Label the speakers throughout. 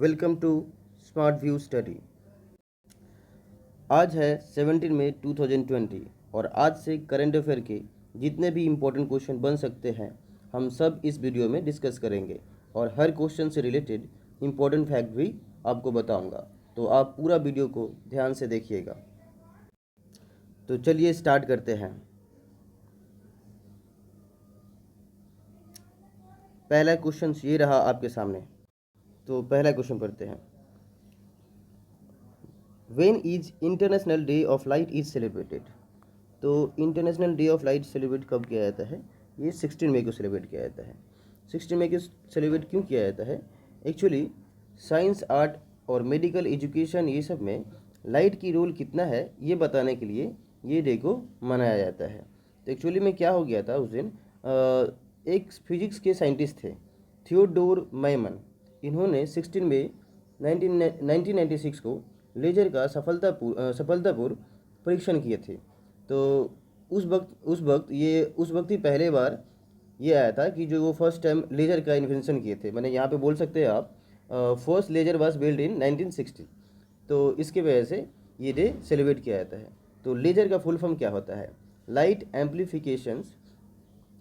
Speaker 1: Welcome to smart view study. आज है 17 मई 2020 और आज से करंट अफेयर के जितने भी इम्पोर्टेंट क्वेश्चन बन सकते हैं हम सब इस वीडियो में डिस्कस करेंगे और हर क्वेश्चन से रिलेटेड इम्पोर्टेंट फैक्ट भी आपको बताऊंगा, तो आप पूरा वीडियो को ध्यान से देखिएगा। तो चलिए स्टार्ट करते हैं। पहला क्वेश्चन ये रहा आपके सामने, तो पहला क्वेश्चन पढ़ते हैं। When is international day of light is celebrated? तो international day of light celebrate कब किया जाता है? ये 16 मई को सेलिब्रेट किया जाता है। 16 मई को सेलिब्रेट क्यों किया जाता है? एक्चुअली साइंस, आर्ट और मेडिकल एजुकेशन ये सब में लाइट की रोल कितना है ये बताने के लिए ये डे को मनाया जाता है। तो एक्चुअली में क्या हो गया था उस दिन, एक फिजिक्स के साइंटिस्ट थे थियोडोर मैमन। इन्होंने 16 मई 1996 को लेजर का सफलतापूर्व परीक्षण किए थे। तो उस वक्त ही पहले बार ये आया था कि जो वो फर्स्ट टाइम लेजर का इन्वेंशन किए थे। मैंने यहाँ पे बोल सकते हैं आप, first laser was build in 1960। तो इसके वजह से ये डे सेलिब्रेट किया जाता है। तो लेजर का फुल फॉर्म क्या होता है? Light amplifications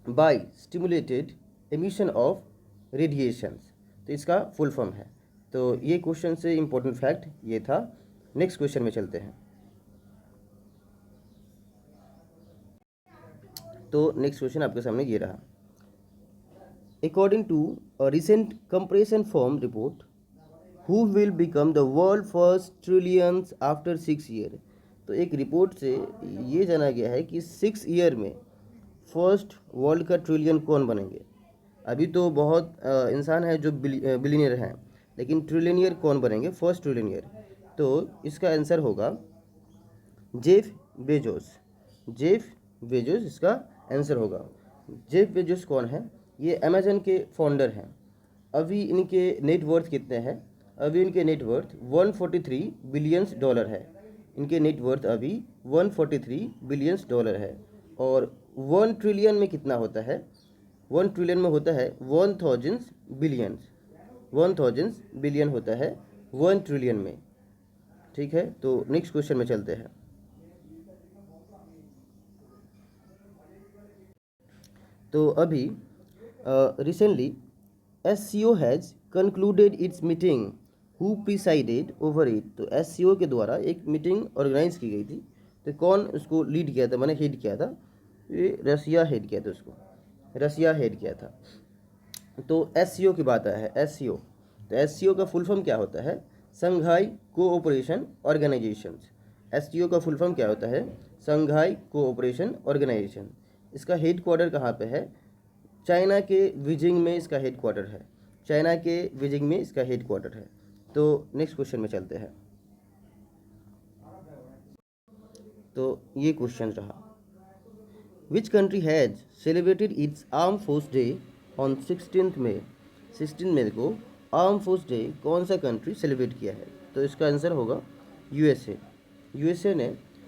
Speaker 1: by stimulated emission of radiations. तो इसका फुल फॉर्म है। तो ये क्वेश्चन से इम्पोर्टेंट फैक्ट ये था। नेक्स्ट क्वेश्चन में चलते हैं। तो नेक्स्ट क्वेश्चन आपके सामने ये रहा। According to a recent comparison firm report, who will become the world first trillions after 6 year? तो एक रिपोर्ट से ये जाना गया है कि 6 ईयर में फर्स्ट वर्ल्ड का ट्रिलियन कौन बनेंगे। अभी तो बहुत इंसान है जो बिलियनियर हैं, लेकिन ट्रिलियनियर कौन बनेंगे, फर्स्ट ट्रिलियनियर? तो इसका आंसर होगा जेफ बेजोस। जेफ बेजोस इसका आंसर होगा। जेफ बेजोस कौन है? ये अमेजन के फाउंडर हैं। अभी इनके नेटवर्थ कितने हैं? अभी इनके नेटवर्थ 143 बिलियंस डॉलर है। इनके नेटवर्थ अभी 143 बिलियंस डॉलर है। और 1 ट्रिलियन में कितना होता है? 1 ट्रिलियन में होता है 1000 बिलियंस। 1000 बिलियन होता है 1 ट्रिलियन में। ठीक है, तो नेक्स्ट क्वेश्चन में चलते हैं। तो अभी recently SCO has concluded it's meeting, who presided over it? तो SCO के द्वारा एक मीटिंग ऑर्गेनाइज की गई थी। तो कौन उसको लीड किया था, मैंने हेड किया था? ये रसिया हेड किया था उसको, रसिया हेड किया था। तो SCO की बात है, SCO। तो SCO का फुल फॉर्म क्या होता है? संघाई कोऑपरेशन ऑर्गेनाइजेशन। SCO का फुल फॉर्म क्या होता है? संघाई कोऑपरेशन ऑर्गेनाइजेशन। इसका हेड क्वार्टर कहाँ पे है? चाइना के बीजिंग में इसका हेड क्वार्टर है। चाइना के बीजिंग में इसका हेड क्वार्टर है। तो नेक्स्ट क्वेश्चन में चलते हैं। तो ये क्वेश्चन रहा, which country has celebrated it's arm force day on 16 मई? 16 मई को आर्म फोर्स डे कौन सा कंट्री सेलिब्रेट किया है? तो इसका आंसर होगा USA। USA ने,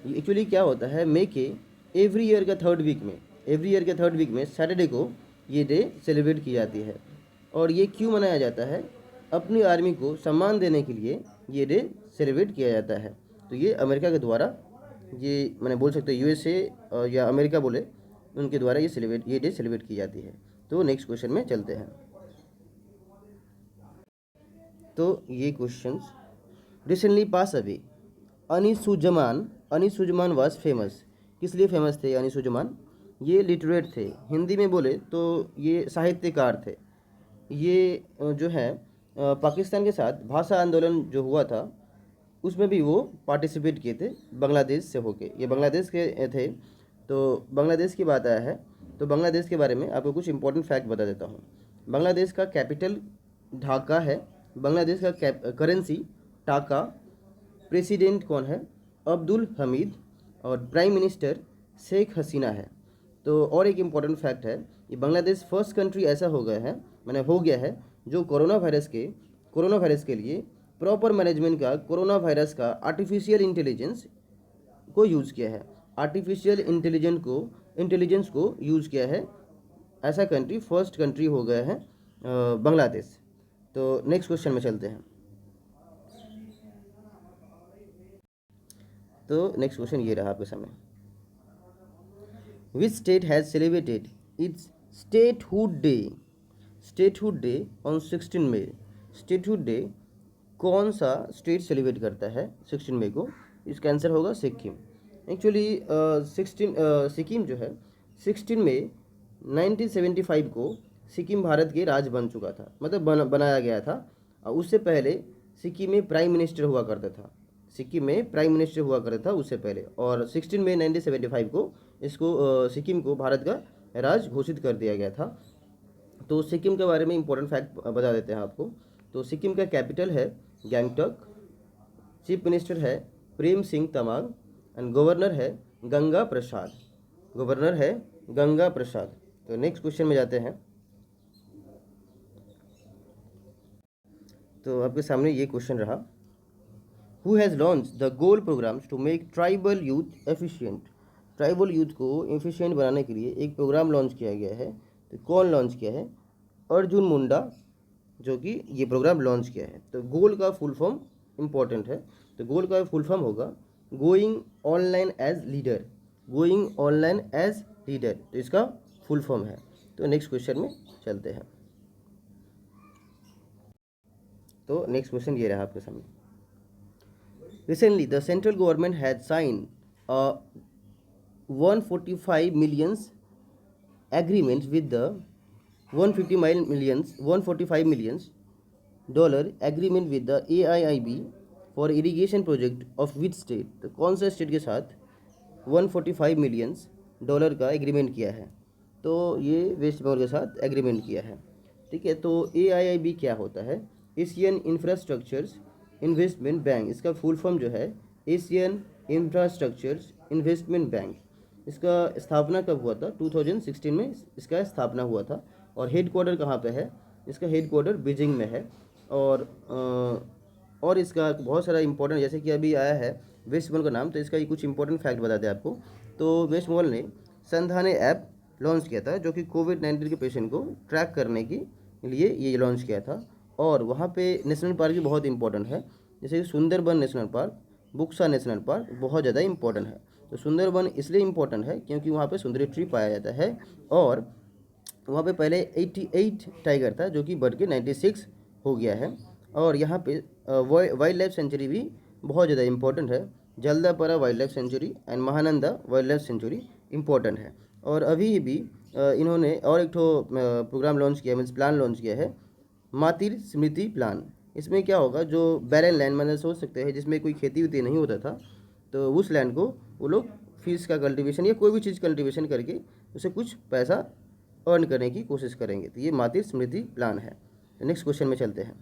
Speaker 1: एक्चुअली क्या होता है, मई के एवरी ईयर के थर्ड वीक में सैटरडे को ये डे सेलिब्रेट की जाती है। और ये क्यों मनाया जाता है? अपनी आर्मी को सम्मान देने के लिए ये डे सेलिब्रेट किया जाता है। तो ये अमेरिका के द्वारा, ये मैंने बोल सकते USA या अमेरिका बोले, उनके द्वारा ये डे सेलिब्रेट की जाती है। तो नेक्स्ट क्वेश्चन में चलते हैं। तो ये क्वेश्चंस रिसेंटली पास अभी, अनीसुजमान वाज फेमस। किस लिए फेमस थे अनीसुजमान? ये लिटरेट थे, हिंदी में बोले तो ये साहित्यकार थे। ये जो है पाकिस्तान के साथ भाषा आंदोलन जो हुआ था उसमें भी वो पार्टिसिपेट किए थे, बांग्लादेश से होके। ये बांग्लादेश के थे। तो बांग्लादेश की बात आया है, तो बांग्लादेश के बारे में आपको कुछ इंपॉर्टेंट फैक्ट बता देता हूँ। बांग्लादेश का कैपिटल ढाका है। बांग्लादेश का करेंसी टाका। प्रेसिडेंट कौन है? अब्दुल हमीद। और प्राइम मिनिस्टर शेख हसीना है। तो और एक इम्पॉर्टेंट फैक्ट है, ये बांग्लादेश फर्स्ट कंट्री ऐसा हो गया है जो कोरोना वायरस के लिए प्रॉपर मैनेजमेंट का, कोरोना वायरस का आर्टिफिशियल इंटेलिजेंस को यूज़ किया है। आर्टिफिशियल इंटेलिजेंस को यूज़ किया है, ऐसा कंट्री फर्स्ट कंट्री हो गया है बांग्लादेश। तो नेक्स्ट क्वेश्चन में चलते हैं। तो नेक्स्ट क्वेश्चन ये रहा आपके सामने, which state has celebrated its statehood day on 16 मई। स्टेटहुड डे कौन सा स्टेट सेलिब्रेट करता है 16 मई को? इसका आंसर होगा सिक्किम। एक्चुअली 16 सिक्किम जो है 16 मई 1975 को सिक्किम भारत के राज्य बन चुका था, मतलब बनाया गया था। उससे पहले सिक्किम में प्राइम मिनिस्टर हुआ करता था, उससे पहले, और 16 मई 1975 को इसको सिक्किम को भारत का राज्य घोषित कर दिया गया था। तो सिक्किम के बारे में इंपॉर्टेंट फैक्ट बता देते हैं आपको। तो सिक्किम का कैपिटल है गैंगटॉक, चीफ मिनिस्टर है प्रेम सिंह तमांग, एंड गवर्नर है गंगा प्रसाद। तो नेक्स्ट क्वेश्चन में जाते हैं। तो आपके सामने ये क्वेश्चन रहा, who has launch the goal programmes to make tribal youth efficient. Tribal youth को एफिशिएंट बनाने के लिए एक प्रोग्राम लॉन्च किया गया है। तो कौन लॉन्च किया है? अर्जुन मुंडा, जो कि ये प्रोग्राम लॉन्च किया है। तो गोल का फुल फॉर्म इंपॉर्टेंट है। तो गोल का फुल फॉर्म होगा गोइंग ऑनलाइन एज लीडर। तो इसका फुल फॉर्म है। तो नेक्स्ट क्वेश्चन में चलते हैं। तो नेक्स्ट क्वेश्चन ये रहा आपके सामने, recently the central government had sign a 145 millions agreement with the 145 millions dollar agreement with the AIIB for irrigation project of which state। तो कौन सा स्टेट के साथ 145 मिलियंस डॉलर का एग्रीमेंट किया है? तो ये वेस्ट बंगाल के साथ एग्रीमेंट किया है। ठीक है, तो AIIB क्या होता है? Asian infrastructures investment bank. इसका फुल फॉर्म जो है एशियन इंफ्रास्ट्रक्चर्स इन्वेस्टमेंट बैंक। इसका स्थापना कब हुआ था? 2016 में इसका स्थापना हुआ था। और हेड क्वार्टर कहाँ पे है? इसका हेड क्वार्टर बीजिंग में है। और इसका बहुत सारा इंपॉर्टेंट, जैसे कि अभी आया है वेस्ट बंगाल का नाम, तो इसका ये कुछ इंपॉर्टेंट फैक्ट बताते हैं आपको। तो वेस्ट बंगाल ने संधाने ऐप लॉन्च किया था, जो कि कोविड-19 के पेशेंट को ट्रैक करने के लिए ये लॉन्च किया था। और वहाँ पे नेशनल पार्क भी बहुत इंपॉर्टेंट है, जैसे कि Sundarban national park, Buxa national park बहुत ज़्यादा इंपॉर्टेंट है। तो सुंदरबन इसलिए इंपॉर्टेंट है क्योंकि वहाँ पे सुंदरी ट्री पाया जाता है। और वहाँ पे पहले 88 टाइगर था, जो कि बढ़ के 96 हो गया है। और यहाँ पे वाइल्ड लाइफ सेंचुरी भी बहुत ज़्यादा इंपॉर्टेंट है। Jaldapara wildlife sanctuary and Mahananda wildlife sanctuary important है। और अभी भी इन्होंने और एक प्रोग्राम लॉन्च किया, मीन्स प्लान लॉन्च किया है, मातिर स्मृति प्लान। इसमें क्या होगा, जो बैरन लैंड मतलब सोच सकते हैं जिसमें कोई खेती वेती नहीं होता था, तो उस लैंड को वो लोग फिश का कल्टीवेशन या कोई भी चीज़ कल्टीवेशन करके उसे कुछ पैसा अर्न करने की कोशिश करेंगे। तो ये मातिर स्मृति प्लान है। तो नेक्स्ट क्वेश्चन में चलते हैं।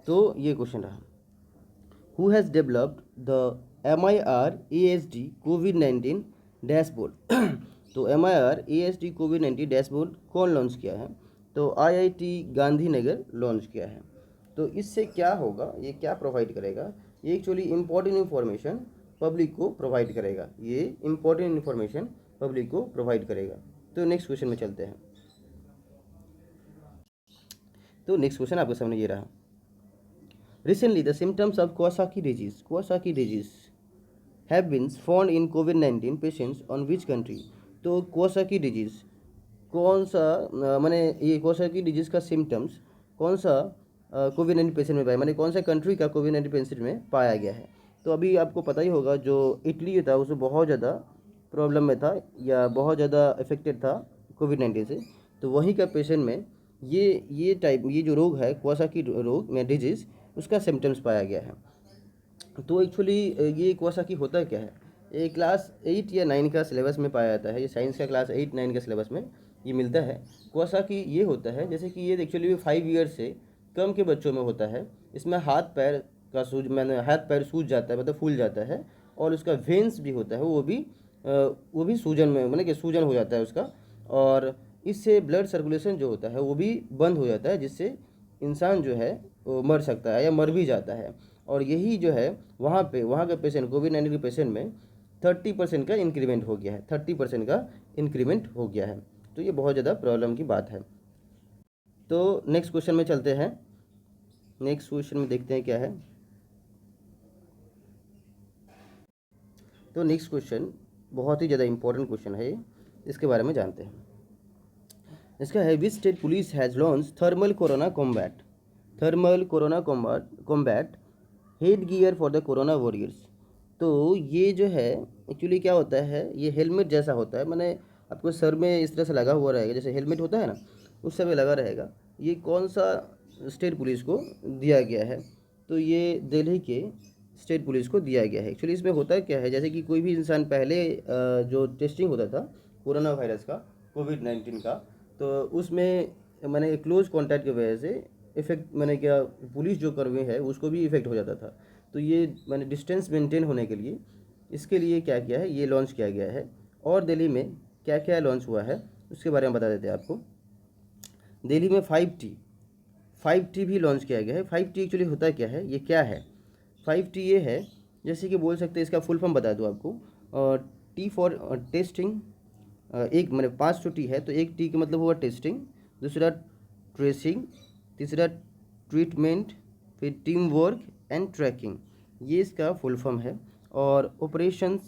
Speaker 1: तो ये क्वेश्चन रहा, who has developed the MIR ASD covid dashboard. तो MIR ASD कोविड-19 डैशबोर्ड कौन लॉन्च किया है? तो IIT गांधीनगर लॉन्च किया है। तो इससे क्या होगा, ये क्या प्रोवाइड करेगा? ये एक्चुअली इंपॉर्टेंट इन्फॉर्मेशन पब्लिक को प्रोवाइड करेगा। तो नेक्स्ट क्वेश्चन में चलते हैं। तो नेक्स्ट क्वेश्चन आपके सामने ये रहा, recently the symptoms of Kawasaki disease have been found in COVID-19 patients on which country। तो Kawasaki disease कौन सा माने ये Kawasaki disease का सिम्टम्स कौन सा कोविड-19 पेशेंट में पाया, माने कौन सा कंट्री का कोविड-19 पेशेंट में पाया गया है? तो अभी आपको पता ही होगा, जो इटली था उसमें बहुत ज़्यादा प्रॉब्लम में था या बहुत ज़्यादा इफेक्टेड था कोविड-19 से। तो वहीं का पेशेंट में ये जो रोग है Kawasaki रोग में डिजीज़, उसका सिम्टम्स पाया गया है। तो एक्चुअली ये Kawasaki होता क्या है? ये क्लास 8 या 9 का सिलेबस में पाया जाता है। ये साइंस का क्लास 8-9 का सिलेबस में ये मिलता है। Kawasaki ये होता है, जैसे कि ये एक्चुअली 5 ईयर से कम के बच्चों में होता है। इसमें हाथ पैर सूज जाता है, मतलब फूल जाता है। और उसका वेन्स भी होता है, वो भी सूजन में, मतलब कि सूजन हो जाता है उसका। और इससे ब्लड सर्कुलेशन जो होता है वो भी बंद हो जाता है, जिससे इंसान जो है वो मर सकता है या मर भी जाता है। और यही जो है वहाँ का पेशेंट, कोविड-19 के पेशेंट में 30% का इंक्रीमेंट हो गया है। तो ये बहुत ज़्यादा प्रॉब्लम की बात है। तो नेक्स्ट क्वेश्चन में चलते हैं। नेक्स्ट क्वेश्चन में देखते हैं क्या है। तो नेक्स्ट क्वेश्चन बहुत ही ज़्यादा इंपॉर्टेंट क्वेश्चन है, इसके बारे में जानते हैं। इसका है which state police has launch thermal corona combat head gear for the corona warriors. तो ये जो है एक्चुअली क्या होता है, ये हेलमेट जैसा होता है, मैंने आपको सर में इस तरह से लगा हुआ रहेगा, जैसे हेलमेट होता है ना, उस समय लगा रहेगा। ये कौन सा स्टेट पुलिस को दिया गया है? तो ये दिल्ली के स्टेट पुलिस को दिया गया है। एक्चुअली इसमें होता क्या है, जैसे कि कोई भी इंसान पहले जो टेस्टिंग होता था कोरोना वायरस का, कोविड-19 का, तो उसमें मैंने क्लोज कॉन्टैक्ट की वजह से इफेक्ट, मैंने क्या पुलिस जो कर्मी है उसको भी इफेक्ट हो जाता था। तो ये मैंने डिस्टेंस मेंटेन होने के लिए इसके लिए क्या किया है, ये लॉन्च किया गया है। और दिल्ली में क्या क्या लॉन्च हुआ है उसके बारे में बता देते हैं आपको। दिल्ली में 5T भी लॉन्च किया गया है। 5T एक्चुअली होता क्या है, ये क्या है? 5T ये है, जैसे कि बोल सकते हैं, इसका फुल फॉर्म बता दूँ आपको। टी फॉर टेस्टिंग, एक मैंने 5 टी है, तो एक टी का मतलब हुआ टेस्टिंग, दूसरा ट्रेसिंग, तीसरा ट्रीटमेंट, फिर टीम वर्क एंड ट्रैकिंग, ये इसका फुल फॉर्म है। और ऑपरेशन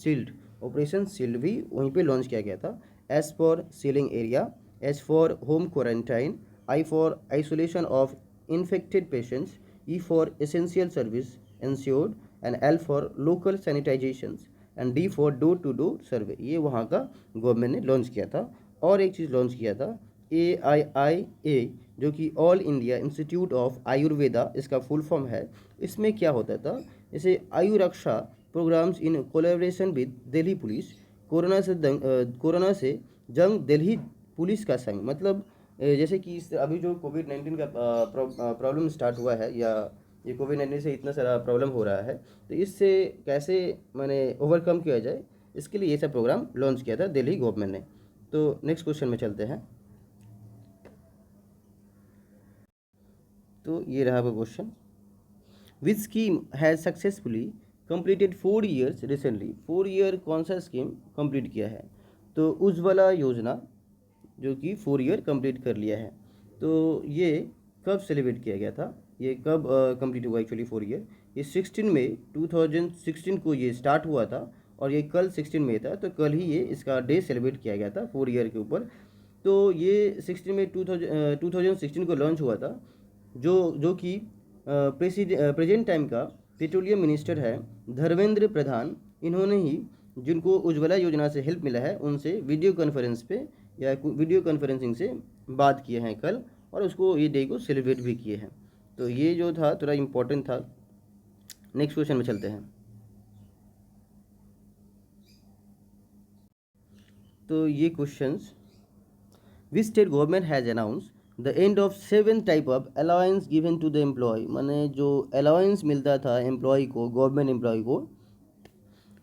Speaker 1: शील्ड भी वहीं पे लॉन्च किया गया था। S for sealing area, S for home quarantine, I for isolation of infected patients, E for essential service ensured, and L for local sanitizations, and D for door to door survey. ये वहाँ का government ने launch किया था। और एक चीज़ launch किया था AIIA, जो कि all India institute of Ayurveda इसका फुल फॉर्म है। इसमें क्या होता था, जैसे Ayu Raksha programs in collaboration with Delhi police, corona से जंग दिल्ली पुलिस का संग, मतलब जैसे कि अभी जो कोविड-19 का प्रॉब्लम स्टार्ट हुआ है, या ये कोविड-19 से इतना सारा प्रॉब्लम हो रहा है, तो इससे कैसे मैंने ओवरकम किया जाए, इसके लिए ये सब प्रोग्राम लॉन्च किया था दिल्ली गवर्नमेंट ने। तो नेक्स्ट क्वेश्चन में चलते हैं। तो ये रहा वो question, which scheme has successfully completed 4 years recently. 4 year कौन सा स्कीम कंप्लीट किया है? तो उज्ज्वला योजना, जो कि 4 ईयर कंप्लीट कर लिया है। तो ये कब सेलिब्रेट किया गया था, ये कब कंप्लीट हुआ एक्चुअली 4 ईयर? ये 16 मई 2016 को ये स्टार्ट हुआ था, और ये कल 16 मई था, तो कल ही ये इसका डे सेलिब्रेट किया गया था 4 ईयर के ऊपर। तो ये 16 मई 2016 को लॉन्च हुआ था। जो कि प्रेजेंट टाइम का पेट्रोलियम मिनिस्टर है धर्मेंद्र प्रधान, इन्होंने ही, जिनको उज्ज्वला योजना से हेल्प मिला है, उनसे वीडियो कॉन्फ्रेंस पे या वीडियो कॉन्फ्रेंसिंग से बात किए हैं कल, और उसको ये डे को सेलिब्रेट भी किए हैं। तो ये जो था थोड़ा इम्पोर्टेंट था। नेक्स्ट क्वेश्चन में चलते हैं। तो ये questions, which state government has announce the end of 7 type of allowance given to the employ, माने जो अलाउंस मिलता था एम्प्लॉय को, गवर्नमेंट एम्प्लॉय को,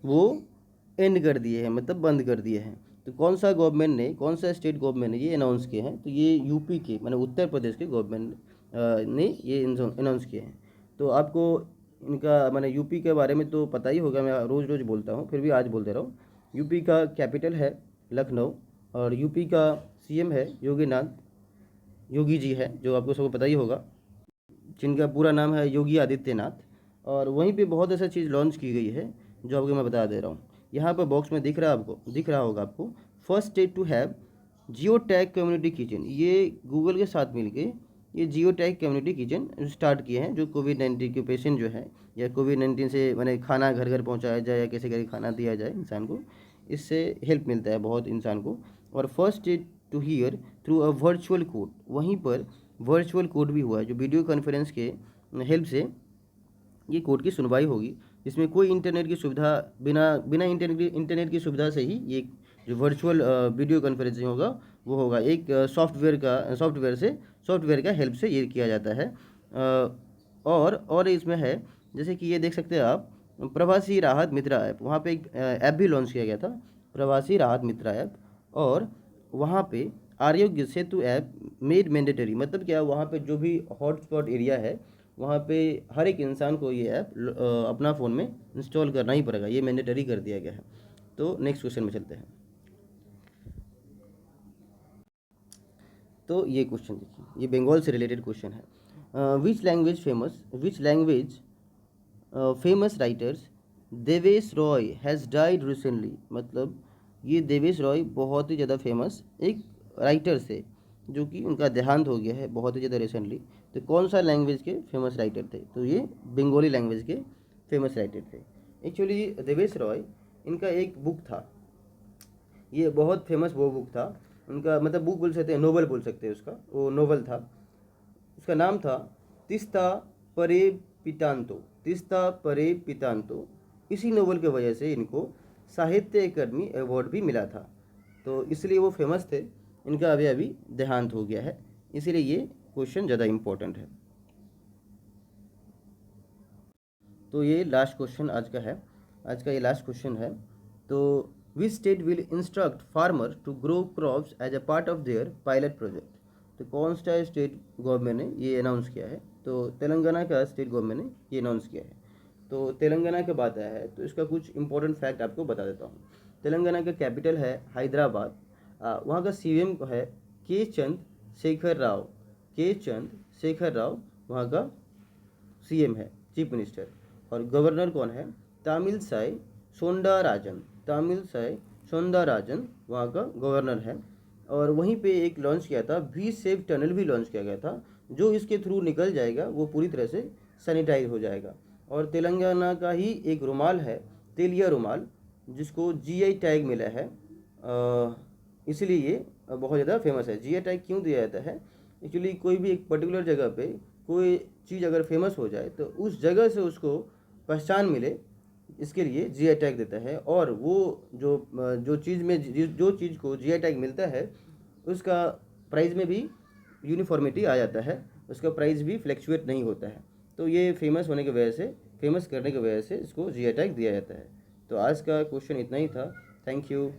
Speaker 1: वो एंड कर दिए हैं, मतलब बंद कर दिए हैं। तो कौन सा गवर्नमेंट ने, कौन सा स्टेट गवर्नमेंट ने ये अनाउंस किए हैं? तो ये यूपी के, माने उत्तर प्रदेश के गवर्नमेंट ने ये अनाउंस किए हैं। तो आपको इनका माने यूपी के बारे में तो पता ही होगा, मैं रोज़ रोज़ बोलता हूँ, फिर भी आज बोल दे रहा हूँ। यूपी का कैपिटल है लखनऊ, और यूपी का सीएम है योगी जी है, जो आपको सबको पता ही होगा, जिनका पूरा नाम है योगी आदित्यनाथ। और वहीं पे बहुत ऐसा चीज़ लॉन्च की गई है जो आपको मैं बता दे रहा हूँ। यहाँ पर बॉक्स में दिख रहा होगा आपको, first state to have geo tag community kitchen. ये गूगल के साथ मिलके ये geo tag community kitchen start किए हैं, जो कोविड-19 के पेशेंट जो है, या कोविड-19 से मैंने खाना घर घर पहुँचाया जाए, या किसी घर खाना दिया जाए इंसान को, इससे हेल्प मिलता है बहुत इंसान को। और first state to hear through a virtual court, वहीं पर वर्चुअल कोड भी हुआ है, जो वीडियो कॉन्फ्रेंस के हेल्प से ये कोर्ट की सुनवाई होगी, जिसमें कोई इंटरनेट की सुविधा, बिना इंटरनेट की सुविधा से ही ये जो वर्चुअल वीडियो कॉन्फ्रेंसिंग होगा वो होगा। एक सॉफ्टवेयर का हेल्प से ये किया जाता है। और इसमें है, जैसे कि ये देख सकते हैं आप, प्रवासी राहत मित्रा ऐप, वहाँ पे एक ऐप भी लॉन्च किया गया था, प्रवासी राहत मित्रा ऐप। और वहाँ पे Aarogya Setu app made mandatory, मतलब क्या, वहाँ पे जो भी हॉटस्पॉट एरिया है, वहाँ पे हर एक इंसान को ये ऐप अपना फ़ोन में इंस्टॉल करना ही पड़ेगा, ये मैंडेटरी कर दिया गया है। तो नेक्स्ट क्वेश्चन में चलते हैं। तो ये क्वेश्चन देखिए, ये बंगाल से रिलेटेड क्वेश्चन है। Which language famous writers Devesh Roy has died recently, मतलब ये देवेश रॉय बहुत ही ज़्यादा फेमस एक राइटर से जो कि उनका देहांत हो गया है बहुत ही ज़्यादा रिसेंटली। तो कौन सा लैंग्वेज के फेमस राइटर थे? तो ये बंगाली लैंग्वेज के फेमस राइटर थे। एक्चुअली देवेश रॉय, इनका एक बुक था, ये बहुत फेमस वो बुक था उनका, मतलब बुक बोल सकते हैं, नोवेल बोल सकते हैं उसका, वो नोवेल था। उसका नाम था तिस्ता परे पितांतो, तिस्ता परे पितांतो। इसी नोवेल की वजह से इनको साहित्य अकादमी अवार्ड भी मिला था, तो इसलिए वो फेमस थे। इनका अभी अभी देहांत हो गया है, इसीलिए ये क्वेश्चन ज़्यादा इम्पोर्टेंट है। तो ये लास्ट क्वेश्चन आज का है, आज का ये लास्ट क्वेश्चन है। तो which state will instruct farmer to grow crops as a part of their pilot project? तो कौन सा स्टेट गवर्नमेंट ने ये अनाउंस किया है? तो तेलंगाना का स्टेट गवर्नमेंट ने ये अनाउंस किया है। तो तेलंगाना की बात है तो इसका कुछ इंपॉर्टेंट फैक्ट आपको बता देता हूँ। तेलंगाना का कैपिटल है हैदराबाद, वहाँ का सीएम है के चंद शेखर राव, के चंद शेखर राव वहाँ का सीएम है, चीफ मिनिस्टर। और गवर्नर कौन है? तामिलसाई सौंदरराजन, तामिलसाई सौंदरराजन वहाँ का गवर्नर है। और वहीं पे एक लॉन्च किया था, वी सेव टनल भी लॉन्च किया गया था, जो इसके थ्रू निकल जाएगा वो पूरी तरह से सैनिटाइज हो जाएगा। और तेलंगाना का ही एक रुमाल है, तेलिया रुमाल, जिसको जीआई टैग मिला है, इसलिए ये बहुत ज़्यादा फेमस है। जीआई टैग क्यों दिया जाता है? एक्चुअली कोई भी एक पर्टिकुलर जगह पे कोई चीज़ अगर फेमस हो जाए तो उस जगह से उसको पहचान मिले, इसके लिए जीआई टैग देता है। और वो जो चीज़ में जो चीज़ को जीआई टैग मिलता है उसका प्राइस में भी यूनिफॉर्मिटी आ जाता है, उसका प्राइस भी फ्लैक्चुएट नहीं होता है। तो ये फेमस होने की वजह से, फेमस करने की वजह से इसको जीआई टैग दिया जाता है। तो आज का क्वेश्चन इतना ही था। Thank you.